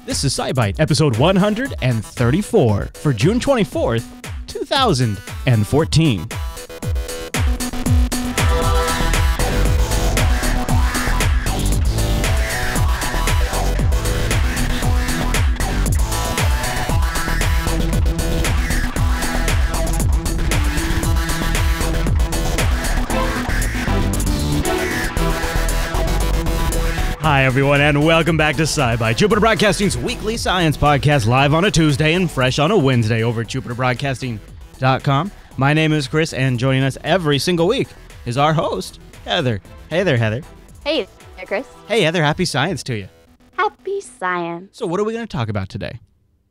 This is SciByte, episode 134 for June 24th, 2014. Hi, everyone, and welcome back to SciByte, Jupiter Broadcasting's weekly science podcast, live on a Tuesday and fresh on a Wednesday over at jupiterbroadcasting.com. My name is Chris, and joining us every single week is our host, Heather. Hey there, Heather. Hey there, Chris. Hey, Heather, happy science to you. Happy science. So what are we going to talk about today?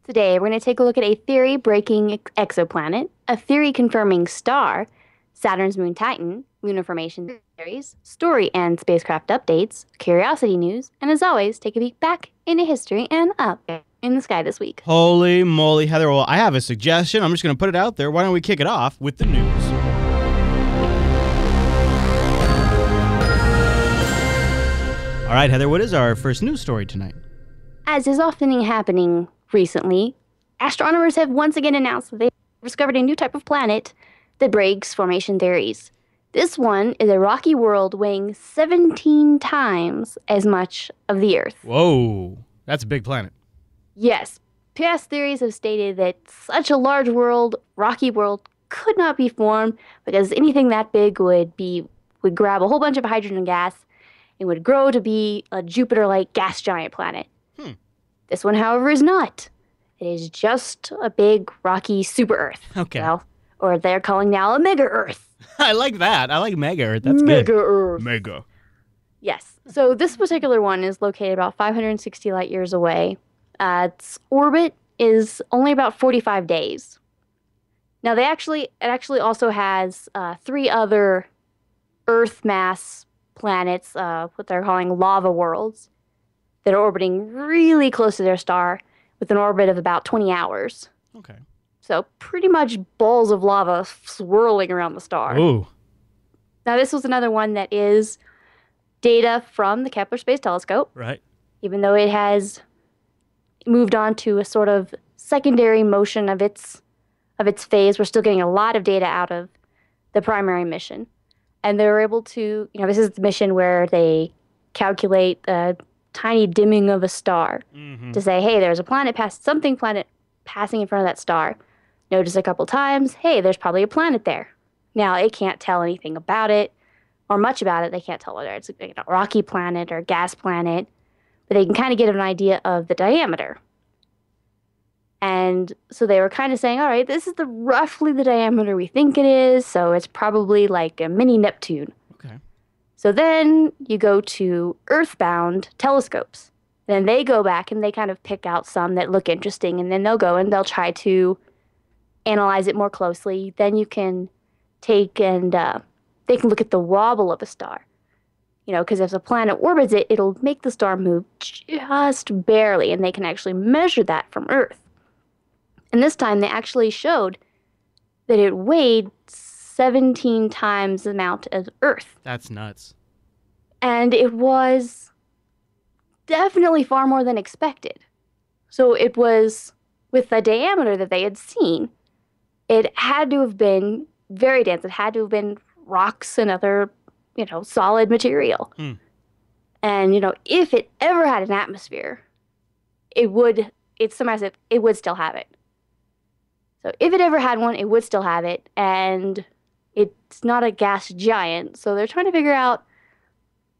Today, we're going to take a look at a theory-breaking exoplanet, a theory-confirming star, Saturn's moon Titan, lunar formation theories, story and spacecraft updates, curiosity news, and as always, take a peek back into history and up in the sky this week. Holy moly, Heather. Well, I have a suggestion. I'm just going to put it out there. Why don't we kick it off with the news? All right, Heather, what is our first news story tonight? As is often happening recently, astronomers have once again announced that they've discovered a new type of planet that breaks formation theories. This one is a rocky world weighing 17 times as much of the Earth. Whoa, that's a big planet. Yes, past theories have stated that such a large world, rocky world, could not be formed because anything that big would grab a whole bunch of hydrogen gas and would grow to be a Jupiter-like gas giant planet. This one, however, is not. It is just a big, rocky super Earth. Okay. Well, or they're calling now a mega Earth. I like that. I like Mega Earth. That's mega good. Earth. Mega. Yes. So this particular one is located about 560 light years away. Its orbit is only about 45 days. Now, it actually also has three other Earth mass planets, what they're calling lava worlds, that are orbiting really close to their star with an orbit of about 20 hours. Okay. So pretty much balls of lava swirling around the star. Ooh. Now, this was another one that is data from the Kepler Space Telescope. Right. Even though it has moved on to a sort of secondary motion of its phase, we're still getting a lot of data out of the primary mission. And they were able to, this is the mission where they calculate a tiny dimming of a star to say, hey, there's a planet passing in front of that star. Notice a couple times, hey, there's probably a planet there. Now, it can't tell anything about it, or much about it. They can't tell whether it's a rocky planet or a gas planet, but they can kind of get an idea of the diameter. And so they were kind of saying, all right, this is roughly the diameter we think it is, so it's probably like a mini Neptune. Okay. So then you go to Earthbound telescopes. Then they go back and they kind of pick out some that look interesting, and then they'll go and they'll try to analyze it more closely. Then you can take and they can look at the wobble of a star. Because if the planet orbits it, it'll make the star move just barely, and they can actually measure that from Earth. And this time they actually showed that it weighed 17 times the amount of Earth. That's nuts. And it was definitely far more than expected. So it was, with the diameter that they had seen, it had to have been very dense. It had to have been rocks and other, solid material. And, if it ever had an atmosphere, it would still have it. So if it ever had one, it would still have it. And it's not a gas giant. So they're trying to figure out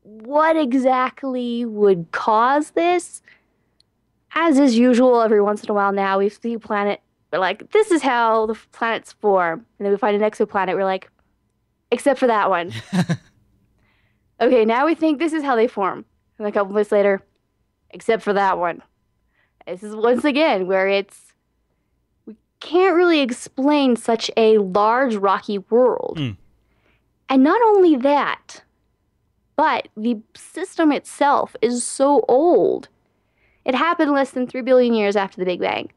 what exactly would cause this. As is usual, every once in a while now, we see a planet, we're like, this is how the planets form. And then we find an exoplanet, we're like, except for that one. Okay, now we think this is how they form. And a couple months later, except for that one. This is once again where we can't really explain such a large rocky world. And not only that, but the system itself is so old. It happened less than 3 billion years after the Big Bang.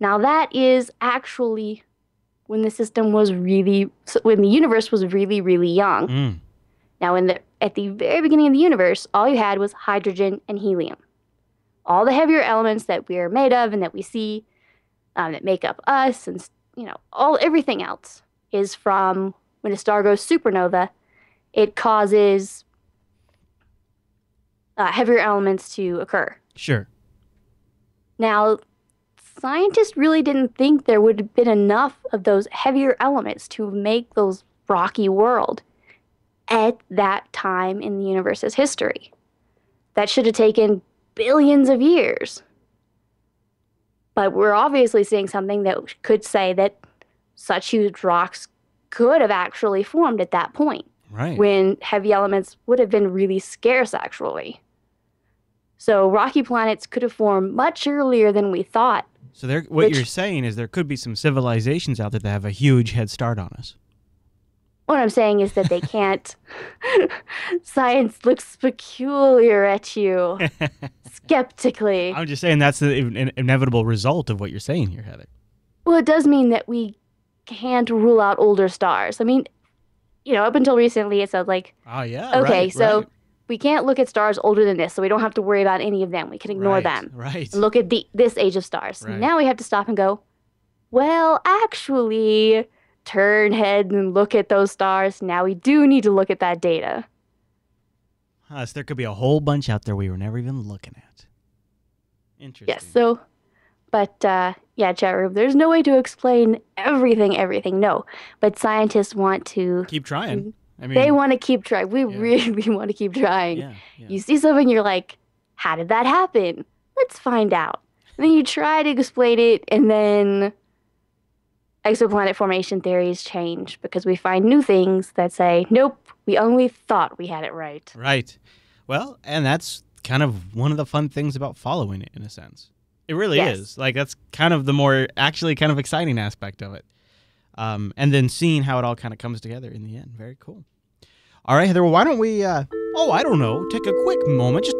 Now that is actually when the universe was really, really young. Now at the very beginning of the universe, all you had was hydrogen and helium. all the heavier elements that we're made of and that we see, that make up us, and everything else is from when a star goes supernova. It causes heavier elements to occur. Sure. Now, scientists really didn't think there would have been enough of those heavier elements to make those rocky world at that time in the universe's history. That should have taken billions of years. But we're obviously seeing something that could say that such huge rocks could have actually formed at that point. Right. When heavy elements would have been really scarce, actually. So rocky planets could have formed much earlier than we thought. So what you're saying is there could be some civilizations out there that have a huge head start on us. What I'm saying is that they can't. Science looks peculiar at you, skeptically. I'm just saying that's the inevitable result of what you're saying here, Heather. Well, it does mean that we can't rule out older stars. I mean, up until recently, it said like, oh yeah, okay, right, so right. We can't look at stars older than this, so we don't have to worry about any of them. We can ignore them. Right. And look at this age of stars. Right. Now we have to stop and go, well, actually, turn head and look at those stars. Now we do need to look at that data. So there could be a whole bunch out there we were never even looking at. Interesting. Yes, but chat room, there's no way to explain everything, no. But scientists want to... keep trying. I mean, they want to keep trying. We really want to keep trying. Yeah. You see something, you're like, how did that happen? Let's find out. And then you try to explain it, and then exoplanet formation theories change because we find new things that say, nope, we only thought we had it right. Right. Well, and that's kind of one of the fun things about following it, in a sense. It really is. Like, that's kind of the more actually kind of exciting aspect of it. And then seeing how it all kind of comes together in the end. Very cool. All right, Heather, well, why don't we, I don't know, take a quick moment, just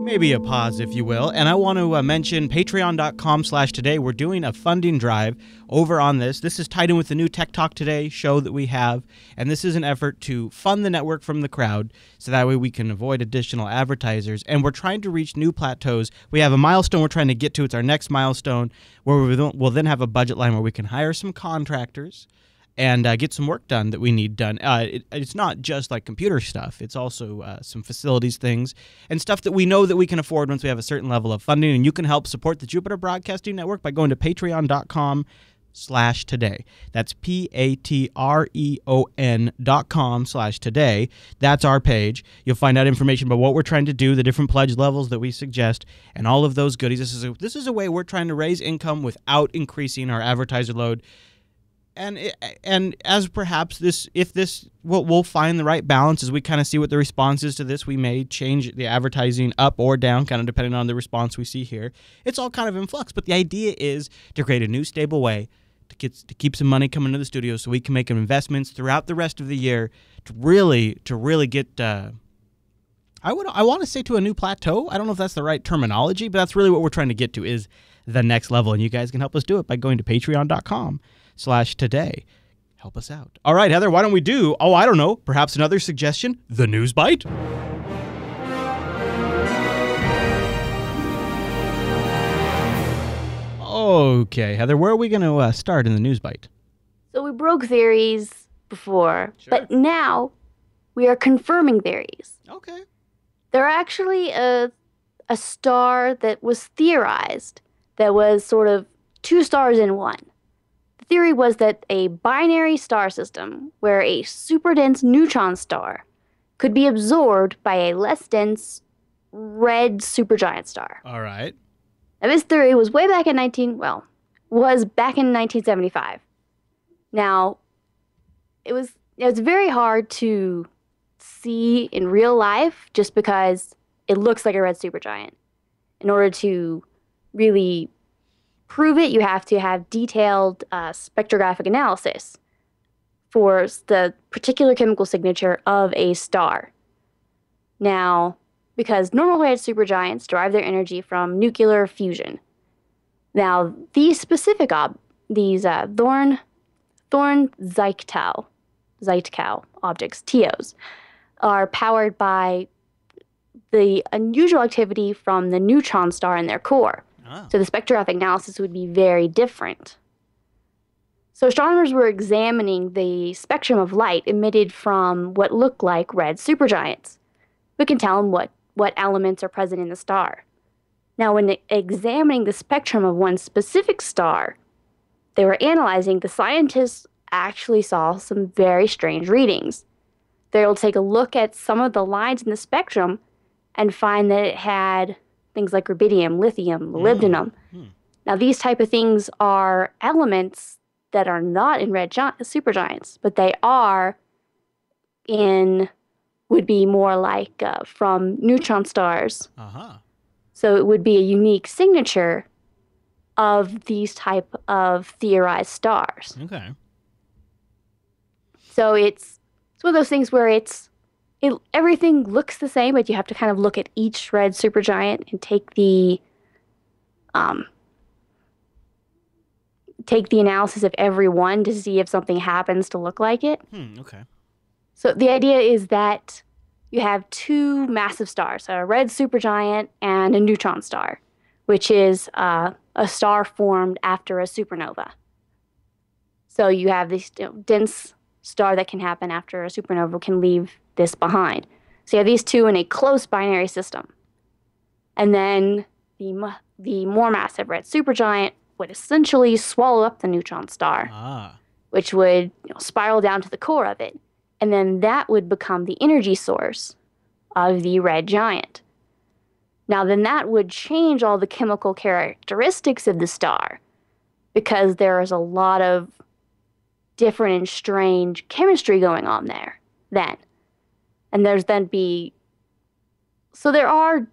maybe a pause, if you will. And I want to mention patreon.com/today. We're doing a funding drive over on this. This is tied in with the new Tech Talk Today show that we have. And this is an effort to fund the network from the crowd so that way we can avoid additional advertisers. And we're trying to reach new plateaus. We have a milestone we're trying to get to. It's our next milestone where we'll then have a budget line where we can hire some contractors and get some work done that we need done. It's not just like computer stuff. It's also some facilities things and stuff that we know that we can afford once we have a certain level of funding. And you can help support the Jupiter Broadcasting Network by going to patreon.com/today. That's patreon.com/today. That's our page. You'll find out information about what we're trying to do, the different pledge levels that we suggest, and all of those goodies. This is a way we're trying to raise income without increasing our advertiser load. And as perhaps we'll find the right balance as we kind of see what the response is to this. We may change the advertising up or down, kind of depending on the response we see here. It's all kind of in flux, but the idea is to create a new stable way to keep some money coming to the studio so we can make investments throughout the rest of the year to really get. I want to say to a new plateau. I don't know if that's the right terminology, but that's really what we're trying to get to is the next level, and you guys can help us do it by going to patreon.com/today. Help us out. All right, Heather, why don't we do, I don't know, perhaps another suggestion, the News Bite? Okay, Heather, where are we going to start in the News Bite? So we broke theories before, but now we are confirming theories. Okay. There are actually a star that was theorized that was sort of two stars in one. The theory was that a binary star system where a super dense neutron star could be absorbed by a less dense red supergiant star. All right. Now, this theory was back in 1975. Now, it's very hard to see in real life just because it looks like a red supergiant. In order to really prove it, you have to have detailed spectrographic analysis for the particular chemical signature of a star. Now, because normal red supergiants derive their energy from nuclear fusion. Now, these specific Thorne-Zytkow objects, TOs, are powered by the unusual activity from the neutron star in their core. Oh. So the spectrographic analysis would be very different. So astronomers were examining the spectrum of light emitted from what looked like red supergiants. We can tell them what elements are present in the star. Now, when examining the spectrum of one specific star, they were analyzing, the scientists actually saw some very strange readings. They were able to take a look at some of the lines in the spectrum and find that it had things like rubidium, lithium, molybdenum. Now, these type of things are elements that are not in red supergiants, but they would be more like from neutron stars. Uh-huh. So it would be a unique signature of these type of theorized stars. Okay. So it's one of those things where everything looks the same, but you have to kind of look at each red supergiant and take the analysis of every one to see if something happens to look like it. Okay. So the idea is that you have two massive stars, a red supergiant and a neutron star, which is a star formed after a supernova. So you have this dense star that can happen after a supernova can leave this behind. So you have these two in a close binary system. And then the more massive red supergiant would essentially swallow up the neutron star, which would spiral down to the core of it. And then that would become the energy source of the red giant. Now, then that would change all the chemical characteristics of the star because there is a lot of different and strange chemistry going on there then. And so there are,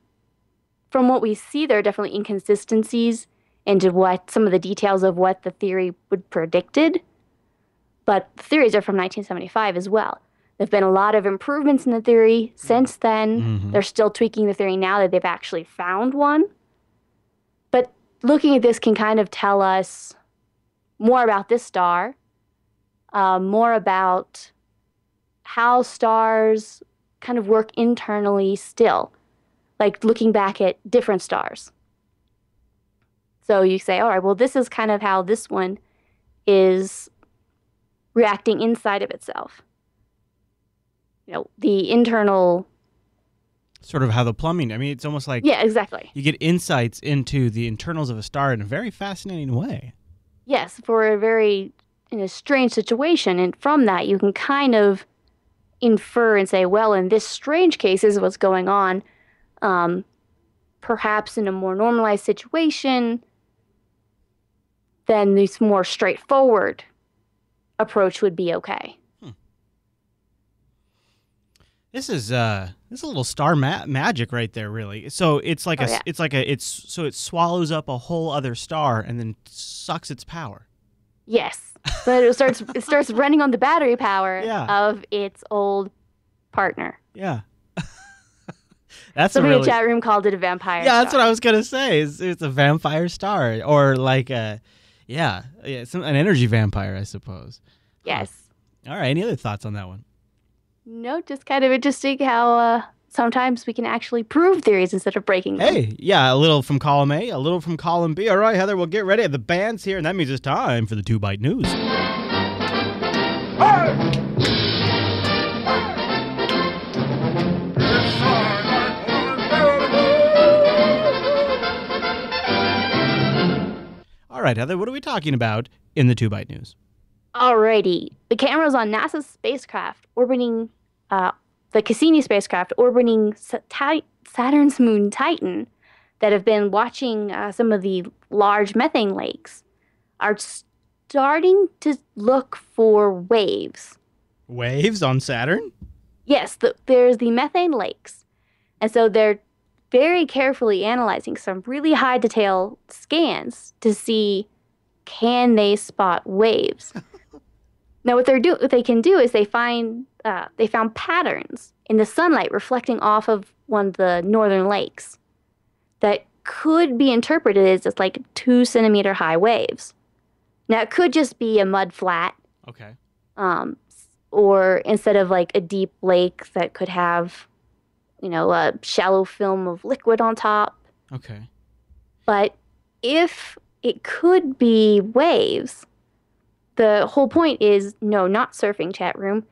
from what we see, there are definitely inconsistencies into what some of the details of what the theory would predicted. But the theories are from 1975 as well. There have been a lot of improvements in the theory since then. Mm-hmm. They're still tweaking the theory now that they've actually found one. But looking at this can kind of tell us more about this star, more about how stars kind of work internally still, like looking back at different stars. So you say, all right, well, this is kind of how this one is reacting inside of itself. The internal... Sort of how the plumbing, I mean, it's almost like... Yeah, exactly. You get insights into the internals of a star in a very fascinating way. Yes, in a strange situation. And from that, you can kind of infer and say, well, in this strange case, this is what's going on. Perhaps in a more normalized situation, then this more straightforward approach would be okay. This is a little star magic right there, really. So it's like it swallows up a whole other star and then sucks its power. Yes, but it starts running on the battery power of its old partner. Yeah. Somebody in the chat room called it a vampire star. Yeah, that's what I was going to say. It's a vampire star. Or like an energy vampire, I suppose. Yes. All right, any other thoughts on that one? No, just kind of interesting how sometimes we can actually prove theories instead of breaking them. Hey, yeah, a little from column A, a little from column B. All right, Heather, we'll get ready. The band's here, and that means it's time for the 2-Byte News. All right, Heather, what are we talking about in the 2-Byte News? Alrighty. The cameras on NASA's spacecraft orbiting, the Cassini spacecraft orbiting Saturn's moon Titan that have been watching some of the large methane lakes are starting to look for waves. Waves on Saturn? Yes, there's the methane lakes. And so they're very carefully analyzing some really high detail scans to see, can they spot waves? Now, what they can do is they found patterns in the sunlight reflecting off of one of the northern lakes that could be interpreted as just like 2-centimeter high waves. Now, it could just be a mud flat. Okay. Or instead of like a deep lake that could have, a shallow film of liquid on top. Okay. But if it could be waves, the whole point is, no, not surfing, chat room.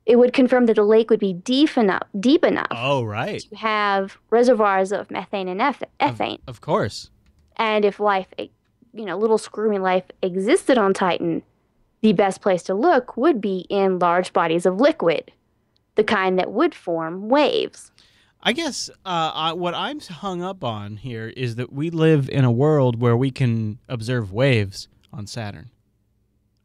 It would confirm that the lake would be deep enough Oh, right. to have reservoirs of methane and ethane. Of course. And if life, little squirmy life existed on Titan, the best place to look would be in large bodies of liquid, the kind that would form waves. I guess what I'm hung up on here is that we live in a world where we can observe waves on Saturn.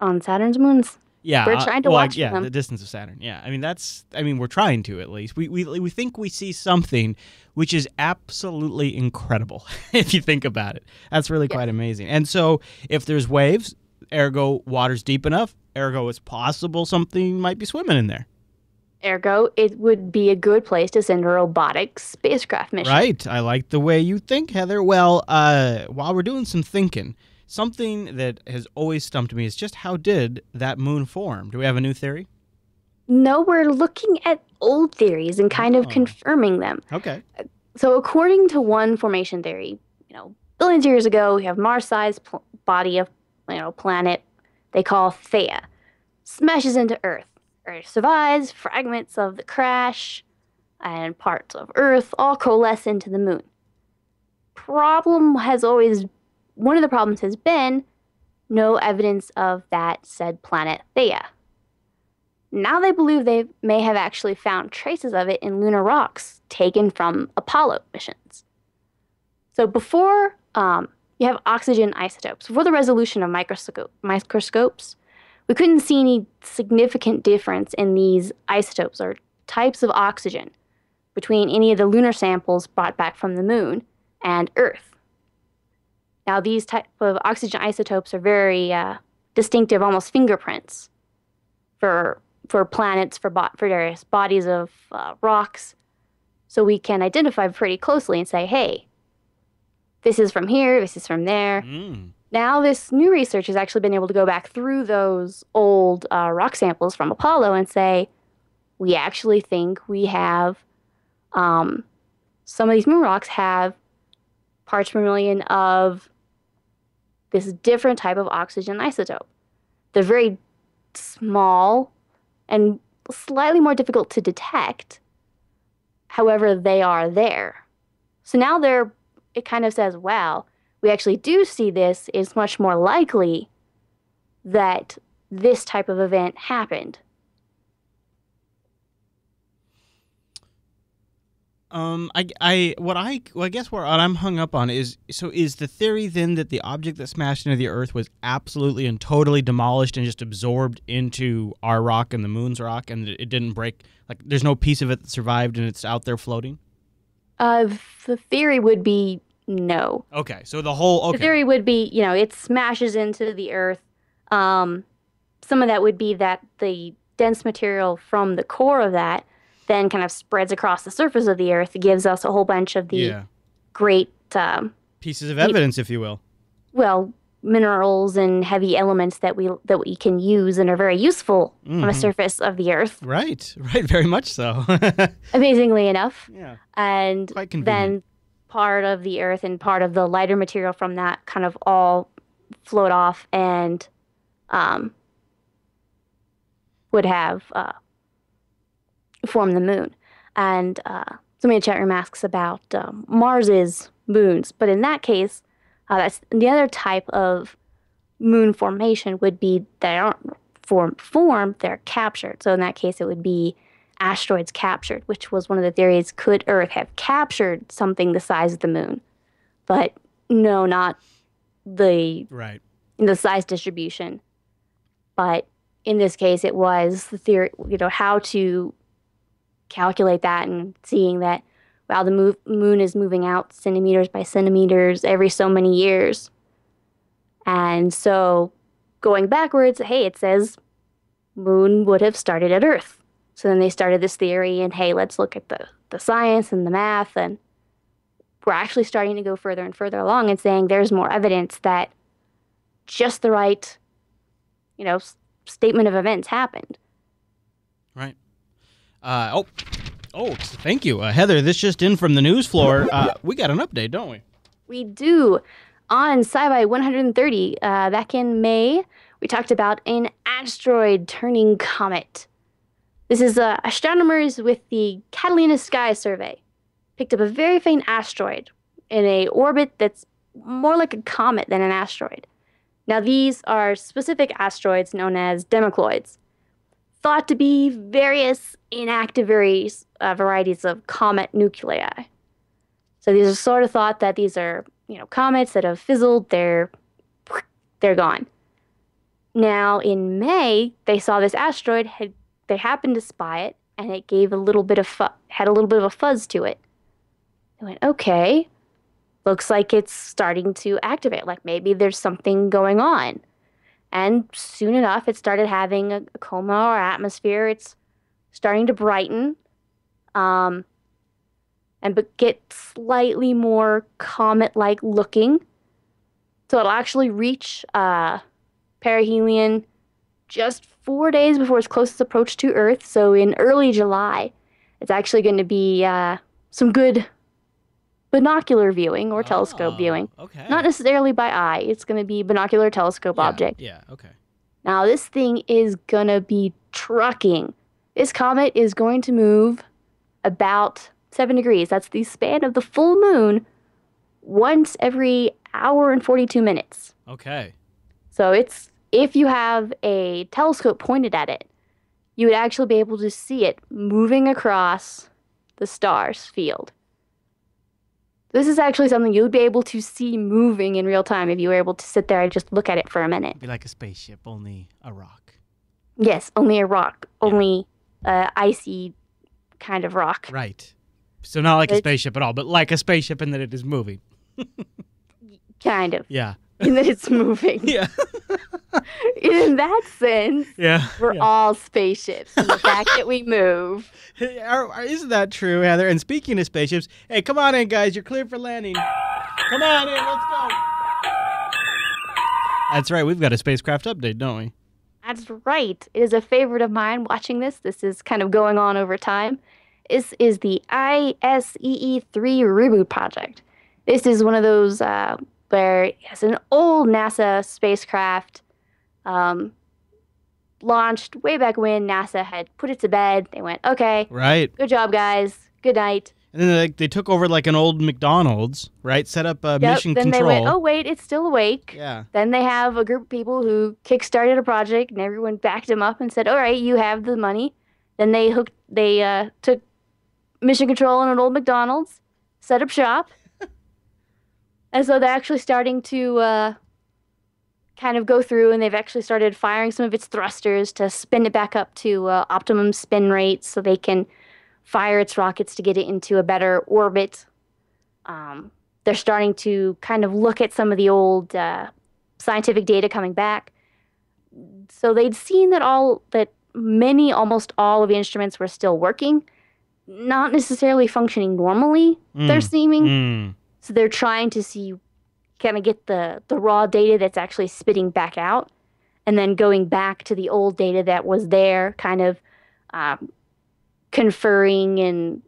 On Saturn's moons? Yeah, we're trying to watch for them. The distance of Saturn. Yeah, we're trying to, at least. We think we see something which is absolutely incredible if you think about it. That's really quite amazing. And so if there's waves, ergo water's deep enough, ergo it's possible something might be swimming in there. Ergo, it would be a good place to send a robotic spacecraft mission. Right. I like the way you think, Heather. Well, while we're doing some thinking, something that has always stumped me is just how did that moon form? Do we have a new theory? No, we're looking at old theories and kind of confirming them. Okay. So according to one formation theory, billions of years ago, we have Mars-sized body of, planet they call Theia. Smashes into Earth. Earth survives, fragments of the crash and parts of Earth all coalesce into the moon. One of the problems has been no evidence of that said planet Theia. Now they believe they may have actually found traces of it in lunar rocks taken from Apollo missions. So before you have oxygen isotopes, before the resolution of microscopes, we couldn't see any significant difference in these isotopes or types of oxygen between any of the lunar samples brought back from the moon and Earth. Now, these type of oxygen isotopes are very distinctive, almost fingerprints for planets, for various bodies of rocks. So we can identify pretty closely and say, hey, this is from here, this is from there. Now this new research has actually been able to go back through those old rock samples from Apollo and say, we actually think we have, some of these moon rocks have parts per million of this different type of oxygen isotope. They're very small and slightly more difficult to detect. However, they are there. So now it kind of says, wow, we actually do see this. It's much more likely that this type of event happened. I guess what I'm hung up on is the theory then that the object that smashed into the Earth was absolutely and totally demolished and just absorbed into our rock and the moon's rock, and it didn't break, like there's no piece of it that survived and it's out there floating? The theory would be no. Okay, so the theory would be, it smashes into the Earth. Some of that would be that the dense material from the core of that then kind of spreads across the surface of the Earth. It gives us a whole bunch of the great pieces of evidence, if you will. Well, minerals and heavy elements that we can use and are very useful on the surface of the Earth. Right, very much so. Amazingly enough. Yeah. And quite convenient. Then part of the Earth and part of the lighter material from that kind of all float off and would have formed the moon. And somebody in the chat room asks about Mars's moons, but in that case, that's the other type of moon formation would be they aren't formed, they're captured. So in that case, it would be asteroids captured, which was one of the theories. Could Earth have captured something the size of the moon? But no, not the size distribution. But in this case, it was the theory, how to calculate that and seeing that, wow, the moon is moving out centimeters by centimeters every so many years. And so going backwards, hey, it says moon would have started at Earth. So then they started this theory and, hey, let's look at the science and the math. And we're actually starting to go further and further along and saying there's more evidence that just the right, statement of events happened. Right. Oh, thank you. Heather, this just in from the news floor. We got an update, don't we? We do. On SciByte 130, back in May, we talked about an asteroid turning comet. This is astronomers with the Catalina Sky Survey picked up a very faint asteroid in a orbit that's more like a comet than an asteroid. Now, these are specific asteroids known as democloids, thought to be various inactive varieties of comet nuclei. So these are sort of thought that these are, comets that have fizzled, they're gone. Now, in May, they saw this asteroid, they happened to spy it, and it gave a little bit of had a little bit of a fuzz to it. They went, okay, looks like it's starting to activate, like maybe there's something going on. And soon enough, it started having a coma or atmosphere. It's starting to brighten, but get slightly more comet-like looking. So it'll actually reach perihelion just 4 days before its closest approach to Earth. So in early July, it's actually going to be some good binocular viewing or telescope viewing. Okay. Not necessarily by eye. It's going to be binocular telescope object. Yeah, okay. Now, this thing is going to be trucking. This comet is going to move about 7 degrees. That's the span of the full moon once every hour and 42 minutes. Okay. So if you have a telescope pointed at it, you would actually be able to see it moving across the stars field. This is actually something you would be able to see moving in real time if you were able to sit there and just look at it for a minute. It'd be like a spaceship, only a rock. Yes, only a rock. Yeah. Only icy kind of rock. Right. So not like a spaceship at all, but like a spaceship in that it is moving. Kind of. Yeah. In that it's moving. Yeah. In that sense, we're all spaceships. And the fact that we move. Isn't that true, Heather? And speaking of spaceships, hey, come on in, guys. You're cleared for landing. Come on in. Let's go. That's right. We've got a spacecraft update, don't we? That's right. It is a favorite of mine watching this. This is kind of going on over time. This is the ISEE-3 reboot project. This is one of those where it's an old NASA spacecraft launched way back when NASA had put it to bed. They went, okay, right, good job, guys. Good night. And then they took over like an old McDonald's, right? Set up mission then control. Then they went, oh, wait, it's still awake. Yeah. Then they have a group of people who kickstarted a project, and everyone backed them up and said, all right, you have the money. Then they took mission control in an old McDonald's, set up shop. And so they're actually starting to kind of go through, and they've actually started firing some of its thrusters to spin it back up to optimum spin rate so they can fire its rockets to get it into a better orbit. They're starting to kind of look at some of the old scientific data coming back. So they'd seen that almost all of the instruments were still working, not necessarily functioning normally, they're seeming. So they're trying to see, kind of get the raw data that's actually spitting back out, and then going back to the old data that was there, kind of conferring and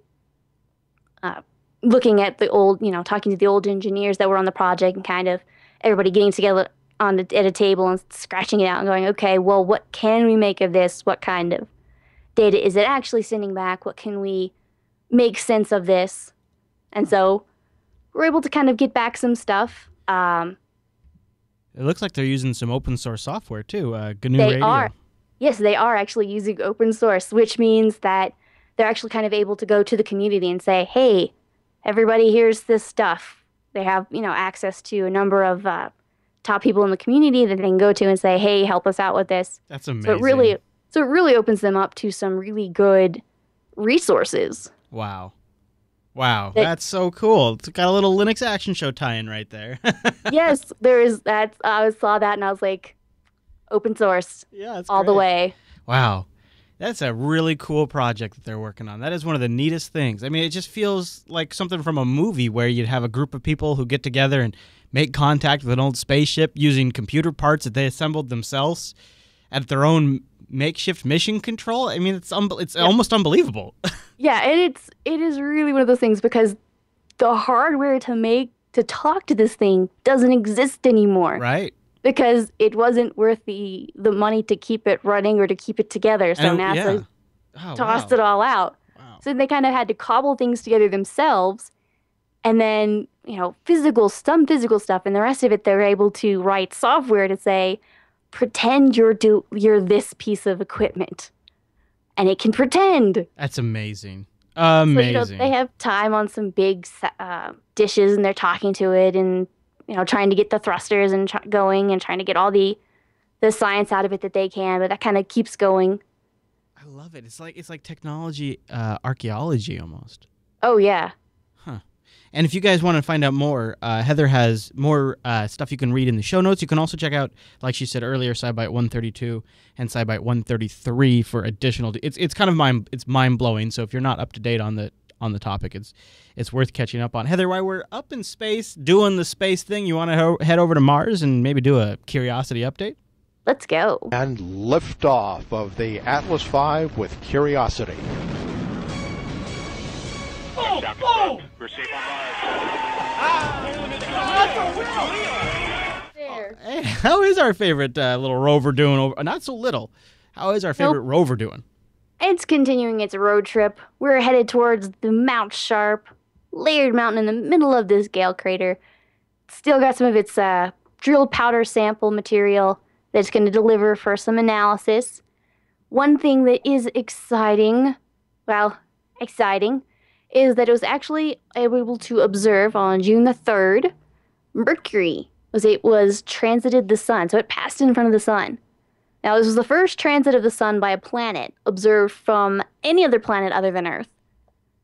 looking at the old, talking to the old engineers that were on the project, and kind of everybody getting together at a table and scratching it out and going, okay, well, what can we make of this? What kind of data is it actually sending back? What can we make sense of this? And so we're able to kind of get back some stuff. It looks like they're using some open source software too. GNU they Radio. Are. Yes, they are actually using open source, which means that they're actually kind of able to go to the community and say, hey, everybody, here's this stuff. They have, access to a number of top people in the community that they can go to and say, hey, help us out with this. That's amazing. So it really opens them up to some really good resources. Wow. That's so cool. It's got a little Linux action show tie-in right there. Yes, there is that. I saw that and I was like, open source. Yeah, that's all great. The way. Wow. That's a really cool project that they're working on. That is one of the neatest things. I mean, it just feels like something from a movie where you'd have a group of people who get together and make contact with an old spaceship using computer parts that they assembled themselves at their own makeshift mission control. I mean, it's almost unbelievable. Yeah, and it is really one of those things because the hardware to talk to this thing doesn't exist anymore. Right. Because it wasn't worth the money to keep it running or to keep it together. So NASA tossed it all out. Wow. So they kind of had to cobble things together themselves. And then, some physical stuff, and the rest of it, they're able to write software to say, pretend you're you're this piece of equipment. And it can pretend. That's amazing. Amazing. So, they have time on some big dishes, and they're talking to it, and trying to get the thrusters and going, and trying to get all the science out of it that they can. But that kind of keeps going. I love it. It's like technology archaeology almost. Oh yeah. Huh. And if you guys want to find out more, Heather has more stuff you can read in the show notes. You can also check out, like she said earlier, SciByte 132 and SciByte 133 for additional. It's kind of mind blowing. So if you're not up to date on the topic, it's worth catching up on. Heather, while we're up in space doing the space thing, you want to head over to Mars and maybe do a Curiosity update? Let's go. And liftoff of the Atlas V with Curiosity. Oh! We're safe on Mars. There. Hey, how is our favorite little rover doing? Not so little. How is our favorite rover doing? It's continuing its road trip. We're headed towards the Mount Sharp, layered mountain in the middle of this Gale crater. Still got some of its drilled powder sample material that's going to deliver for some analysis. One thing that is exciting, is that it was actually able to observe on June the 3rd, Mercury was transited the sun, so it passed in front of the sun. Now, this was the first transit of the sun by a planet observed from any other planet other than Earth.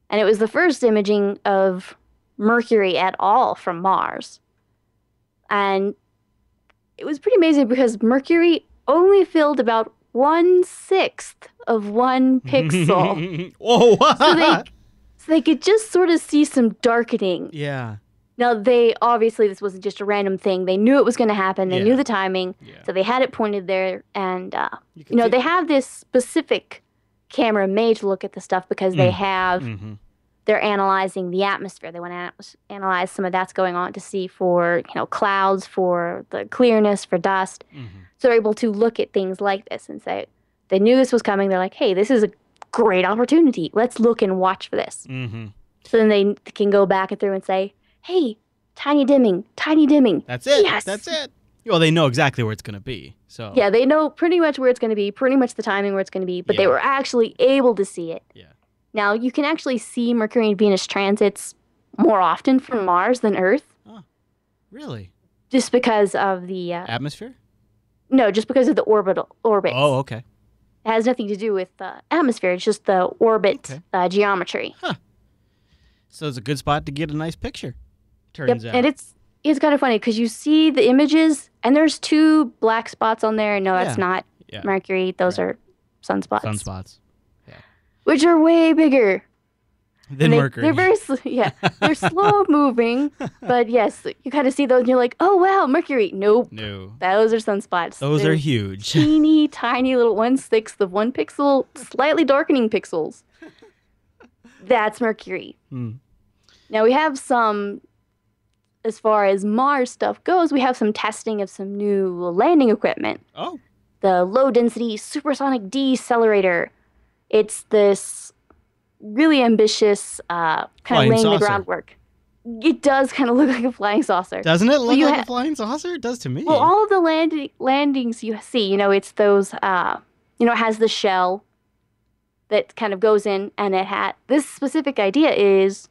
And it was the first imaging of Mercury at all from Mars. And it was pretty amazing because Mercury only filled about 1/6 of one pixel. Whoa! So they could just sort of see some darkening. Yeah. Now, this wasn't just a random thing. They knew it was going to happen. They knew the timing. Yeah. So they had it pointed there. And, they have this specific camera made to look at the stuff because they have, they're analyzing the atmosphere. They want to analyze some of that's going on to see for, clouds, for the clearness, for dust. So they're able to look at things like this and say, they knew this was coming. They're like, hey, this is a great opportunity. Let's look and watch for this. So then they can go back through and say, hey, tiny dimming. That's it. Yes. That's it. Well, they know exactly where it's going to be. So yeah, they know pretty much where it's going to be, pretty much the timing where it's going to be, but they were actually able to see it. Yeah. Now, you can actually see Mercury and Venus transits more often from Mars than Earth. Oh, really? Just because of the... atmosphere? No, just because of the orbits. Oh, okay. It has nothing to do with the atmosphere. It's just the orbit geometry. Huh. So it's a good spot to get a nice picture, turns out. And it's kind of funny because you see the images, and there's 2 black spots on there. No, that's not Mercury. Those are sunspots. Sunspots. Yeah. Which are way bigger than Mercury. They're they're slow moving, but yes, you kind of see those and you're like, oh wow, Mercury. Nope. No. Those are sunspots. Those are huge. Teeny tiny little 1/6 of 1 pixel, slightly darkening pixels. That's Mercury. Now we have some, as far as Mars stuff goes, we have some testing of some new landing equipment. Oh. The low density supersonic decelerator. It's this really ambitious kind of laying the groundwork. It does kind of look like a flying saucer. Doesn't it look like a flying saucer? It does to me. Well, all of the landings you see, it's those, it has the shell that kind of goes in, and this specific idea is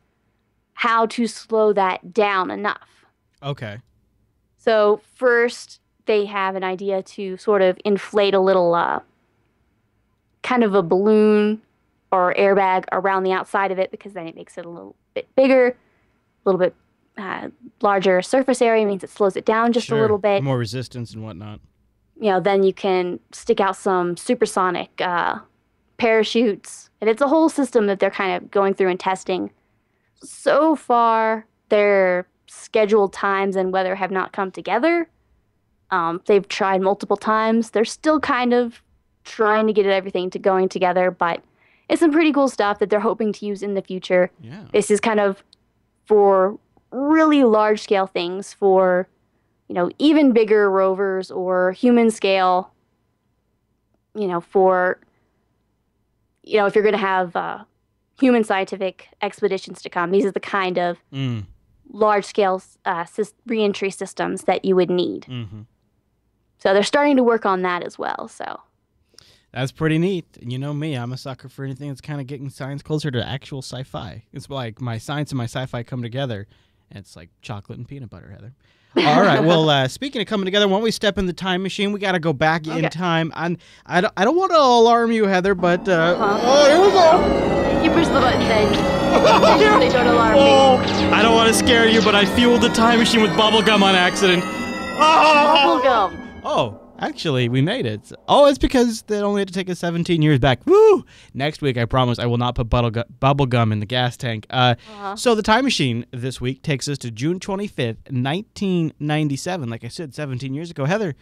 how to slow that down enough. Okay. So first, they have an idea to sort of inflate a little kind of a balloon or airbag around the outside of it, because then it makes it a little bit bigger, a little bit larger surface area, means it slows it down just a little bit. More resistance and whatnot. Then you can stick out some supersonic parachutes, and it's a whole system that they're kind of going through and testing. So far, their scheduled times and weather have not come together. They've tried multiple times. They're still kind of trying to get everything to going together, but it's some pretty cool stuff that they're hoping to use in the future. Yeah. This is kind of for really large scale things, for, even bigger rovers or human scale, for, if you're going to have human scientific expeditions to come, these are the kind of large scale reentry systems that you would need. Mm-hmm. So they're starting to work on that as well. So that's pretty neat. And you know me, I'm a sucker for anything that's kind of getting science closer to actual sci-fi. It's like my science and my sci-fi come together, and it's like chocolate and peanut butter, Heather. All right. Well, speaking of coming together, why don't we step in the time machine? We got to go back in time. And I don't want to alarm you, Heather, but oh, here we go. You push the button, then they don't alarm me. I don't want to scare you, but I fueled the time machine with bubblegum on accident. Bubblegum. Oh, actually, we made it. Oh, it's because they only had to take us 17 years back. Woo! Next week, I promise I will not put bubblegum in the gas tank. So the time machine this week takes us to June 25th, 1997. Like I said, 17 years ago. Heather,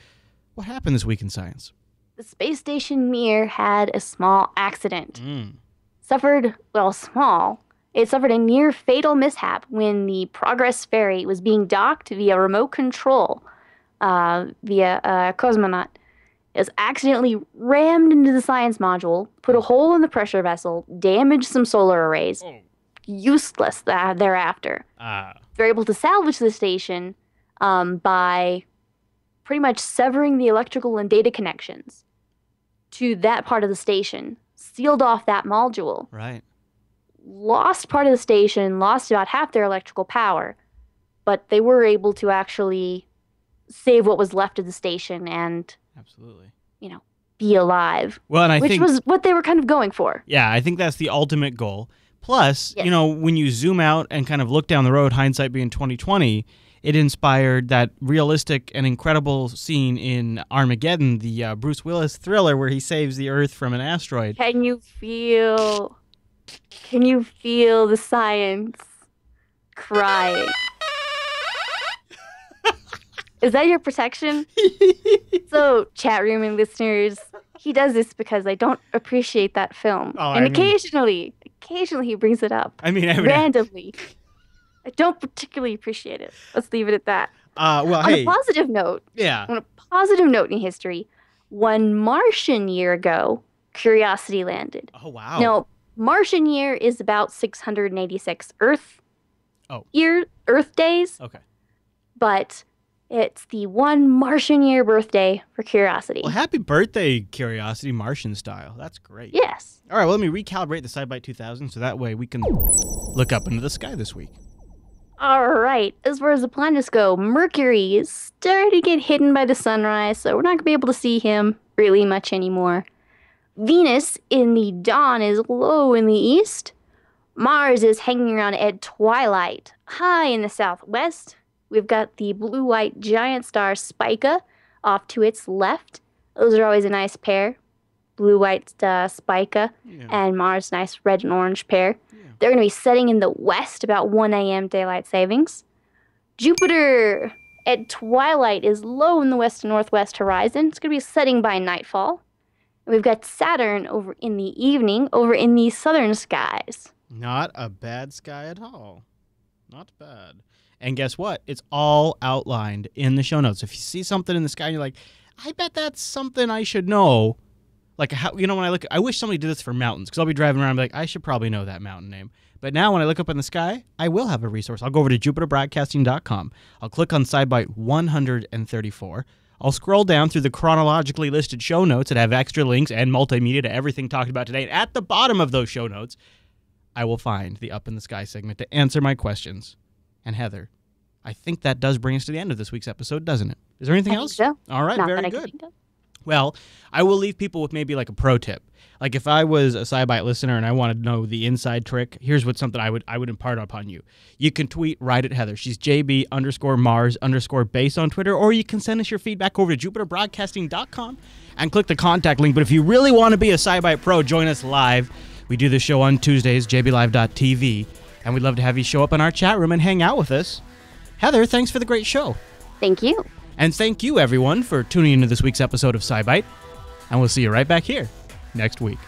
what happened this week in science? The space station Mir had a small accident. It suffered a near fatal mishap when the Progress ferry was being docked via remote control via a cosmonaut. It was accidentally rammed into the science module, put a hole in the pressure vessel, damaged some solar arrays. Useless thereafter. They're able to salvage the station by pretty much severing the electrical and data connections to that part of the station, sealed off that module. Right. Lost part of the station, lost about half their electrical power, but they were able to actually save what was left of the station and absolutely, be alive. Well, and I think was what they were kind of going for. Yeah, I think that's the ultimate goal. Plus, when you zoom out and kind of look down the road, hindsight being 2020, it inspired that realistic and incredible scene in Armageddon, the Bruce Willis thriller where he saves the Earth from an asteroid. Can you feel the science crying? Is that your protection? So, chat room and listeners, he does this because I don't appreciate that film. Occasionally he brings it up. Randomly. I don't particularly appreciate it. Let's leave it at that. On a positive note. Yeah. On a positive note in history, one Martian year ago, Curiosity landed. Oh, wow. Now, Martian year is about 686 Earth days. Okay. But it's the one Martian year birthday for Curiosity. Well, happy birthday, Curiosity, Martian style. That's great. Yes. All right, well, let me recalibrate the SciByte 2000 so that way we can look up into the sky this week. All right. As far as the planets go, Mercury is starting to get hidden by the sunrise, so we're not going to be able to see him really much anymore. Venus in the dawn is low in the east. Mars is hanging around at twilight, high in the southwest. We've got the blue-white giant star Spica off to its left. Those are always a nice pair. Blue-white Spica and Mars, nice red and orange pair. Yeah. They're going to be setting in the west about 1 a.m. daylight savings. Jupiter at twilight is low in the west and northwest horizon. It's going to be setting by nightfall. And we've got Saturn over in the evening, over in the southern skies. Not a bad sky at all. Not bad. And guess what? It's all outlined in the show notes. If you see something in the sky and you're like, I bet that's something I should know. Like, when I look, I wish somebody did this for mountains, because I'll be driving around and be like, I should probably know that mountain name. But now when I look up in the sky, I will have a resource. I'll go over to jupiterbroadcasting.com. I'll click on SciByte 134. I'll scroll down through the chronologically listed show notes that have extra links and multimedia to everything talked about today. And at the bottom of those show notes, I will find the Up in the Sky segment to answer my questions. And Heather, I think that does bring us to the end of this week's episode, doesn't it? Is there anything else? So. All right, Not very that I good. can think of. Well, I will leave people with maybe like a pro tip. Like if I was a SciByte listener and I wanted to know the inside trick, here's something I would impart upon you. You can tweet right at Heather. She's JB_Mars_base on Twitter, or you can send us your feedback over to jupiterbroadcasting.com and click the contact link. But if you really want to be a SciByte pro, join us live. We do this show on Tuesdays, jblive.tv, and we'd love to have you show up in our chat room and hang out with us. Heather, thanks for the great show. Thank you. And thank you, everyone, for tuning into this week's episode of SciByte. And we'll see you right back here next week.